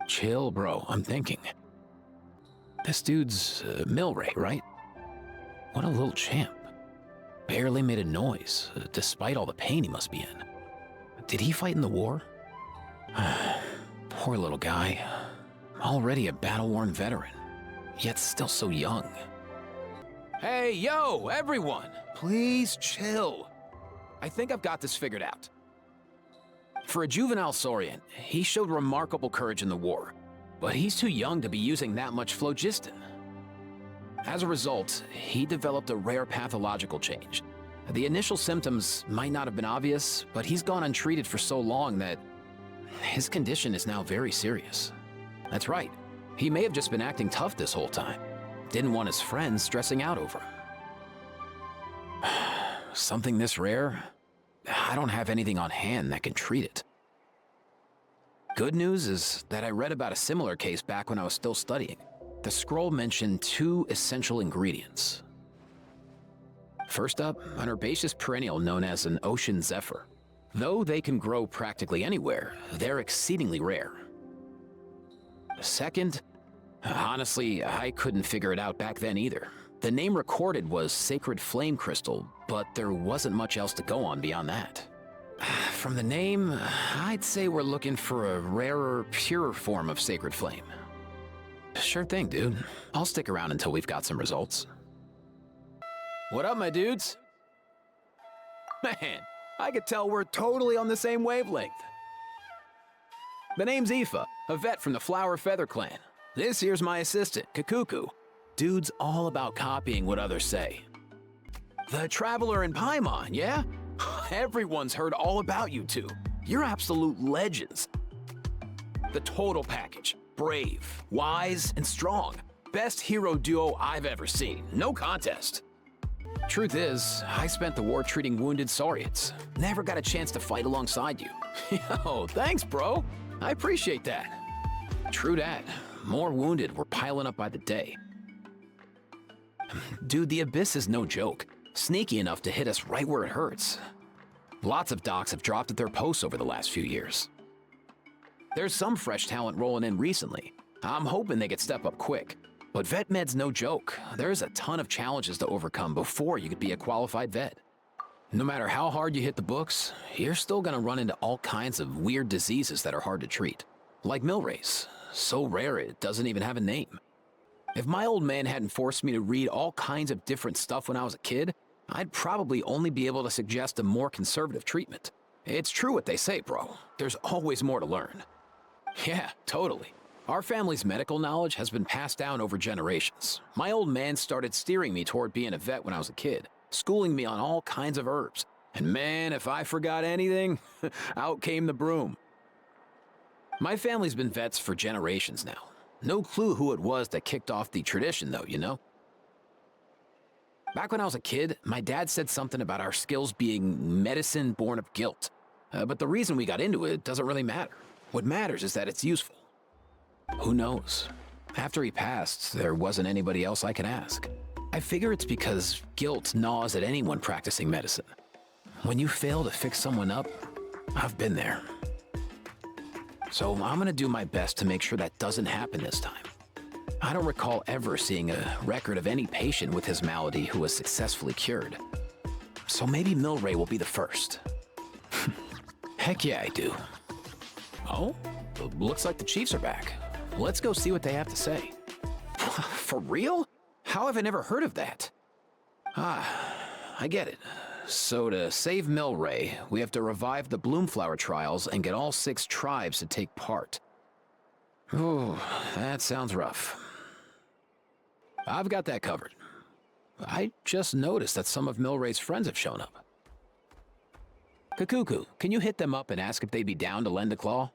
Chill, bro, I'm thinking. This dude's Milray, right? What a little champ. Barely made a noise, despite all the pain he must be in. Did he fight in the war? Poor little guy. Already a battle-worn veteran, yet still so young. Hey, yo, everyone! Please chill. I think I've got this figured out. For a juvenile Saurian, he showed remarkable courage in the war, but he's too young to be using that much phlogiston. As a result, he developed a rare pathological change. The initial symptoms might not have been obvious, but he's gone untreated for so long that his condition is now very serious. That's right, he may have just been acting tough this whole time. Didn't want his friends stressing out over him. Something this rare? I don't have anything on hand that can treat it. Good news is that I read about a similar case back when I was still studying. The scroll mentioned 2 essential ingredients. First up, an herbaceous perennial known as an ocean zephyr. Though they can grow practically anywhere, they're exceedingly rare. Second, honestly, I couldn't figure it out back then either. The name recorded was Sacred Flame Crystal, but there wasn't much else to go on beyond that. From the name, I'd say we're looking for a rarer, purer form of Sacred Flame. Sure thing, dude. I'll stick around until we've got some results. What up, my dudes? Man, I could tell we're totally on the same wavelength. The name's Aoife, a vet from the Flower Feather clan. This here's my assistant, Kakuku. Dude's all about copying what others say. The Traveler in Paimon, yeah? Everyone's heard all about you two. You're absolute legends. The total package. Brave, wise, and strong. Best hero duo I've ever seen. No contest. Truth is, I spent the war treating wounded Saurians. Never got a chance to fight alongside you. Yo, thanks, bro. I appreciate that. True dat. More wounded were piling up by the day. Dude, the Abyss is no joke. Sneaky enough to hit us right where it hurts. Lots of docs have dropped at their posts over the last few years. There's some fresh talent rolling in recently. I'm hoping they could step up quick. But vet med's no joke. There's a ton of challenges to overcome before you could be a qualified vet. No matter how hard you hit the books, you're still gonna run into all kinds of weird diseases that are hard to treat. Like Milray's, so rare it doesn't even have a name. If my old man hadn't forced me to read all kinds of different stuff when I was a kid, I'd probably only be able to suggest a more conservative treatment. It's true what they say, bro. There's always more to learn. Yeah, totally. Our family's medical knowledge has been passed down over generations. My old man started steering me toward being a vet when I was a kid, schooling me on all kinds of herbs. And man, if I forgot anything, out came the broom. My family's been vets for generations now. No clue who it was that kicked off the tradition though, you know? Back when I was a kid, my dad said something about our skills being medicine born of guilt. But the reason we got into it doesn't really matter. What matters is that it's useful. Who knows? After he passed, there wasn't anybody else I could ask. I figure it's because guilt gnaws at anyone practicing medicine. When you fail to fix someone up, I've been there. So I'm gonna do my best to make sure that doesn't happen this time. I don't recall ever seeing a record of any patient with his malady who was successfully cured. So maybe Milray will be the first. Heck yeah, I do. Oh, looks like the Chiefs are back. Let's go see what they have to say. For real? How have I never heard of that? I get it. So to save Milray, we have to revive the Bloomflower trials and get all 6 tribes to take part. Ooh, that sounds rough. I've got that covered. I just noticed that some of Milray's friends have shown up. Kakuku, can you hit them up and ask if they'd be down to lend a claw?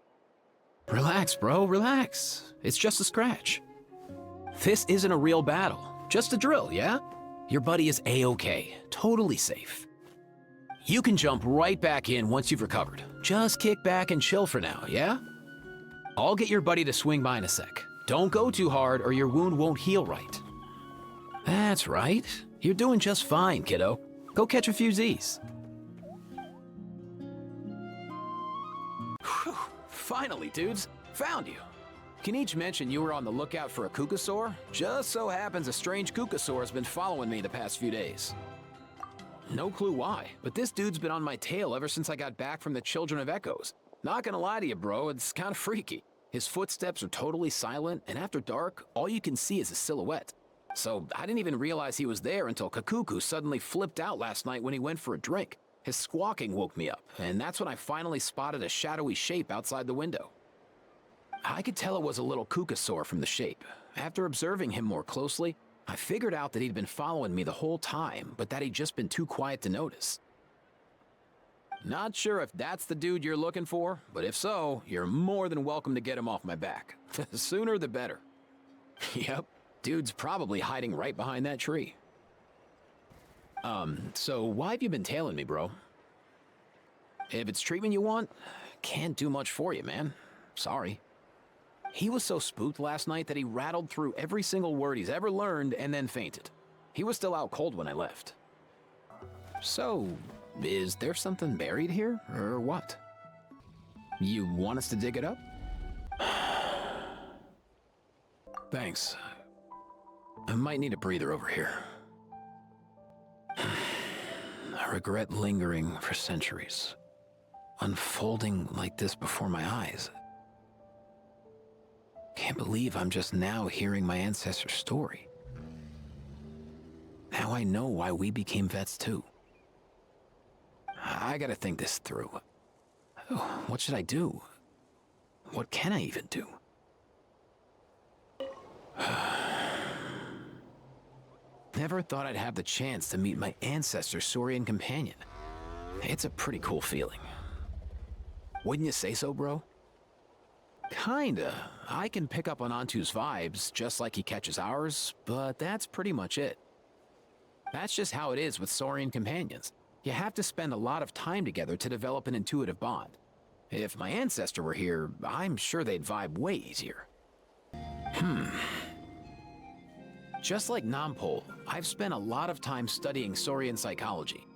Relax, bro, relax. It's just a scratch. This isn't a real battle, just a drill, yeah? Your buddy is A-okay, totally safe. You can jump right back in once you've recovered. Just kick back and chill for now, yeah? I'll get your buddy to swing by in a sec. Don't go too hard or your wound won't heal right. That's right. You're doing just fine, kiddo. Go catch a few Z's. Whew. Finally, dudes. Found you. Can each mention you were on the lookout for a Kukasaur? Just so happens a strange Kukasaur has been following me the past few days. No clue why, but this dude's been on my tail ever since I got back from the Children of Echoes. Not gonna lie to you, bro, it's kinda freaky. His footsteps are totally silent, and after dark, all you can see is a silhouette. So I didn't even realize he was there until Kakuku suddenly flipped out last night when he went for a drink. His squawking woke me up, and that's when I finally spotted a shadowy shape outside the window. I could tell it was a little Kukasaur from the shape. After observing him more closely, I figured out that he'd been following me the whole time, but that he'd just been too quiet to notice. Not sure if that's the dude you're looking for, but if so, you're more than welcome to get him off my back. The sooner the better. Yep, dude's probably hiding right behind that tree. So why have you been tailing me, bro? If it's treatment you want, can't do much for you, man. Sorry. He was so spooked last night that he rattled through every single word he's ever learned and then fainted. He was still out cold when I left. So, is there something buried here, or what? You want us to dig it up? Thanks. I might need a breather over here. I regret lingering for centuries, unfolding like this before my eyes. Can't believe I'm just now hearing my ancestor's story. Now I know why we became vets too. I gotta think this through. What should I do? What can I even do? Never thought I'd have the chance to meet my ancestor's Saurian companion. It's a pretty cool feeling. Wouldn't you say so, bro? Kinda. I can pick up on Antu's vibes, just like he catches ours, but that's pretty much it. That's just how it is with Saurian companions. You have to spend a lot of time together to develop an intuitive bond. If my ancestor were here, I'm sure they'd vibe way easier. Just like Nampol, I've spent a lot of time studying Saurian psychology.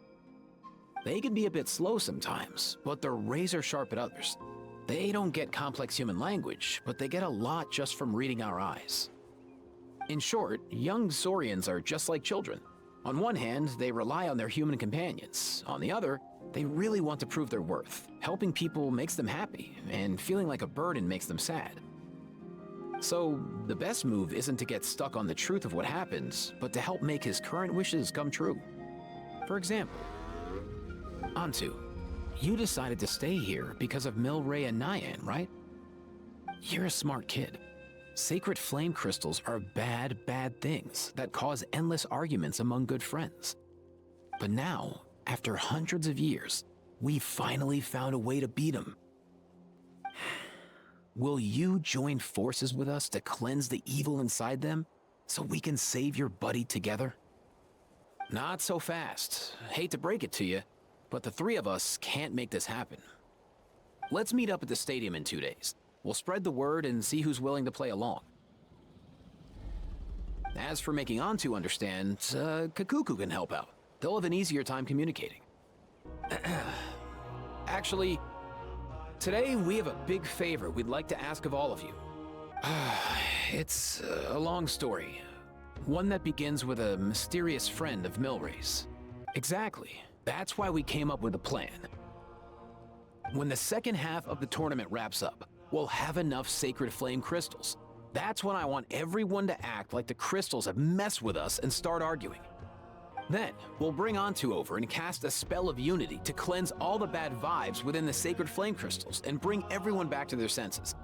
They can be a bit slow sometimes, but they're razor sharp at others. They don't get complex human language, but they get a lot just from reading our eyes. In short, young Saurians are just like children. On one hand, they rely on their human companions. On the other, they really want to prove their worth. Helping people makes them happy, and feeling like a burden makes them sad. So, the best move isn't to get stuck on the truth of what happens, but to help make his current wishes come true. For example, Antu, you decided to stay here because of Milray and Nyan, right? You're a smart kid. Sacred flame crystals are bad, bad things that cause endless arguments among good friends. But now, after hundreds of years, we finally found a way to beat them. Will you join forces with us to cleanse the evil inside them so we can save your buddy together? Not so fast. Hate to break it to you, but the three of us can't make this happen. Let's meet up at the stadium in 2 days. We'll spread the word and see who's willing to play along. As for making Antu understand, Kakuku can help out. They'll have an easier time communicating. Actually, today we have a big favor we'd like to ask of all of you. It's a long story. One that begins with a mysterious friend of Milray's. Exactly. That's why we came up with a plan. When the second half of the tournament wraps up, we'll have enough sacred flame crystals. That's when I want everyone to act like the crystals have messed with us and start arguing. Then, we'll bring Antu over and cast a spell of unity to cleanse all the bad vibes within the sacred flame crystals and bring everyone back to their senses.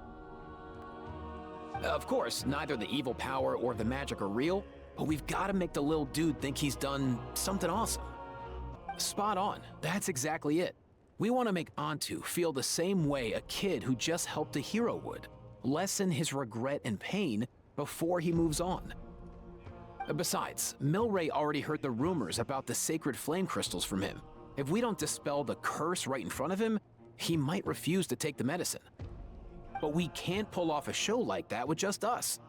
Of course, neither the evil power or the magic are real, but we've got to make the little dude think he's done something awesome. Spot on. That's exactly it. We want to make Antu feel the same way a kid who just helped a hero would. Lessen his regret and pain before he moves on. Besides, Milray already heard the rumors about the sacred flame crystals from him. If we don't dispel the curse right in front of him, he might refuse to take the medicine. But we can't pull off a show like that with just us.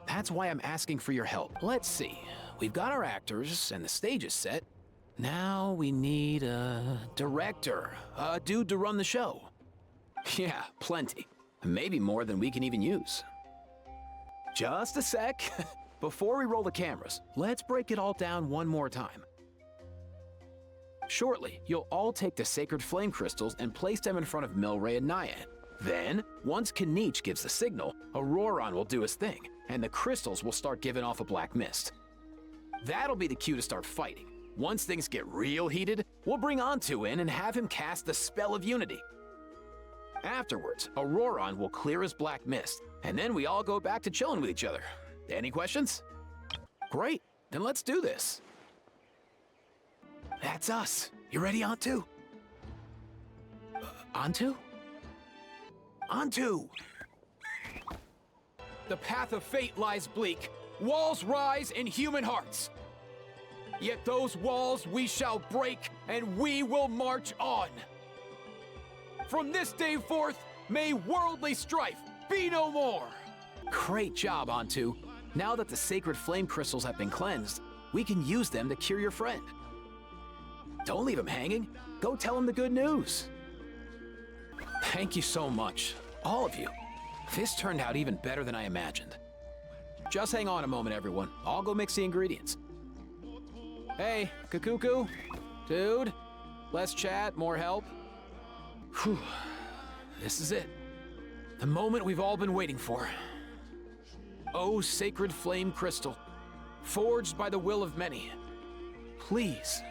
That's why I'm asking for your help. Let's see. We've got our actors and the stage is set. Now we need a director, a dude to run the show. Yeah, plenty. Maybe more than we can even use. Just a sec. Before we roll the cameras, let's break it all down one more time. Shortly, you'll all take the sacred flame crystals and place them in front of Milray and Nyan. Then, once Kanich gives the signal, Auroron will do his thing, and the crystals will start giving off a black mist. That'll be the cue to start fighting. Once things get real heated, we'll bring Antu in and have him cast the Spell of Unity. Afterwards, Auroron will clear his black mist, and then we all go back to chilling with each other. Any questions? Great, then let's do this. That's us. You ready, Antu? Antu? Antu! The path of fate lies bleak. Walls rise in human hearts. Yet those walls we shall break, and we will march on. From this day forth, may worldly strife be no more. Great job, Antu. Now that the sacred flame crystals have been cleansed, we can use them to cure your friend. Don't leave him hanging. Go tell him the good news. Thank you so much, all of you. This turned out even better than I imagined. Just hang on a moment, everyone. I'll go mix the ingredients. Hey, Kakuku? Dude? Less chat, more help? Whew. This is it. The moment we've all been waiting for. Oh, sacred flame crystal, forged by the will of many. Please,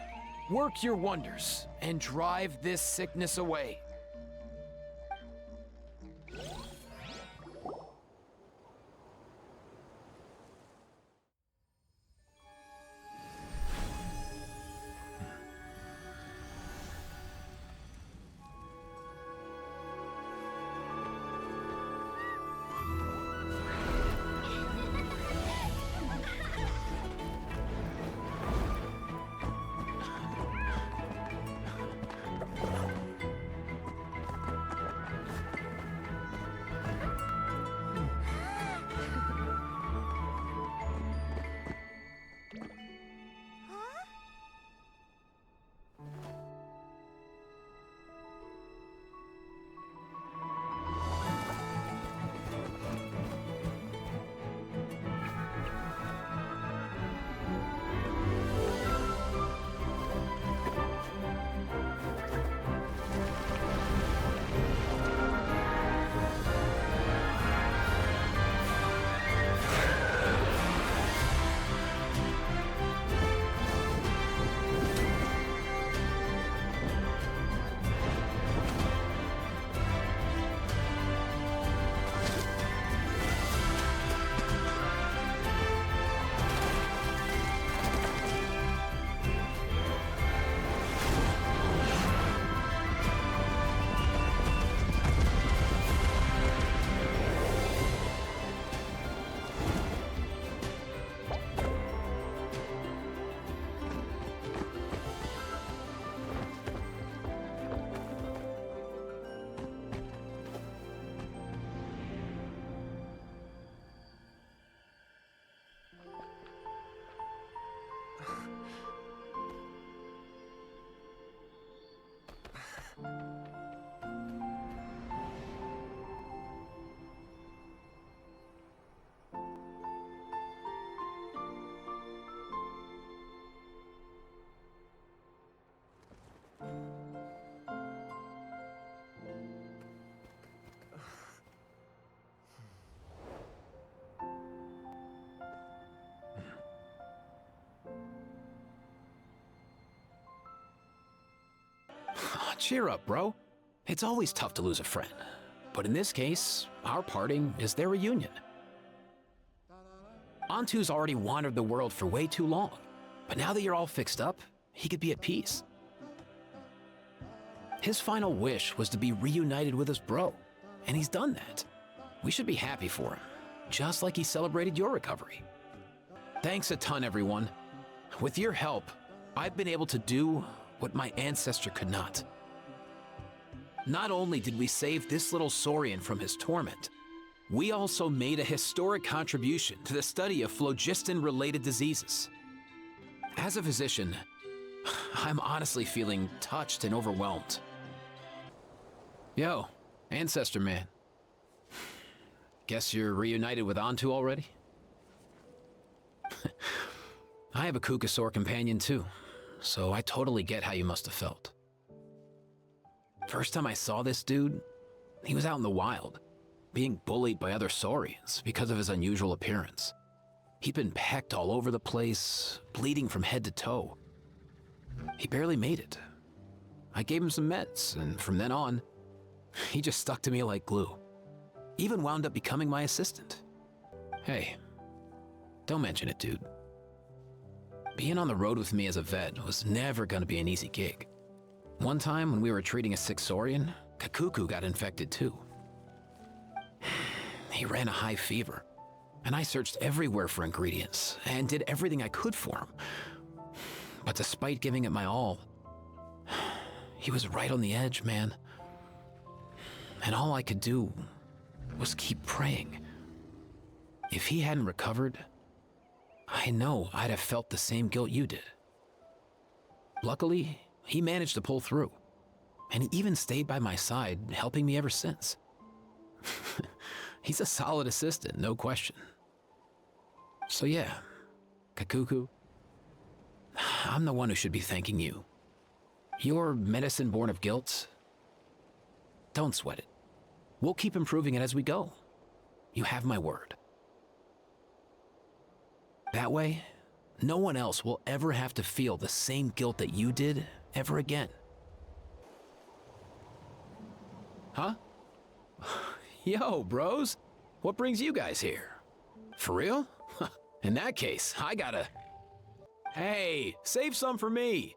work your wonders and drive this sickness away. Cheer up, bro. It's always tough to lose a friend. But in this case, our parting is their reunion. Antu's already wandered the world for way too long. But now that you're all fixed up, he could be at peace. His final wish was to be reunited with his bro, and he's done that. We should be happy for him, just like he celebrated your recovery. Thanks a ton, everyone. With your help, I've been able to do what my ancestor could not. Not only did we save this little Saurian from his torment, we also made a historic contribution to the study of phlogiston-related diseases. As a physician, I'm honestly feeling touched and overwhelmed. Yo, Ancestor Man. Guess you're reunited with Antu already? I have a Kukasaur companion too, so I totally get how you must have felt. First time I saw this dude, he was out in the wild, being bullied by other saurians because of his unusual appearance. He'd been pecked all over the place, bleeding from head to toe. He barely made it. I gave him some meds, and from then on, he just stuck to me like glue. Even wound up becoming my assistant. Hey, don't mention it, dude. Being on the road with me as a vet was never gonna be an easy gig. One time when we were treating a sick saurian, Kakuku got infected too. He ran a high fever, and I searched everywhere for ingredients and did everything I could for him. But despite giving it my all, he was right on the edge, man. And all I could do was keep praying. If he hadn't recovered, I know I'd have felt the same guilt you did. Luckily, he managed to pull through, and he even stayed by my side, helping me ever since. He's a solid assistant, no question. So yeah, Kakuku, I'm the one who should be thanking you. Your medicine born of guilt, don't sweat it. We'll keep improving it as we go. You have my word. That way, no one else will ever have to feel the same guilt that you did ever again. Huh? Yo, bros, what brings you guys here? For real? In that case, I gotta... Hey, save some for me.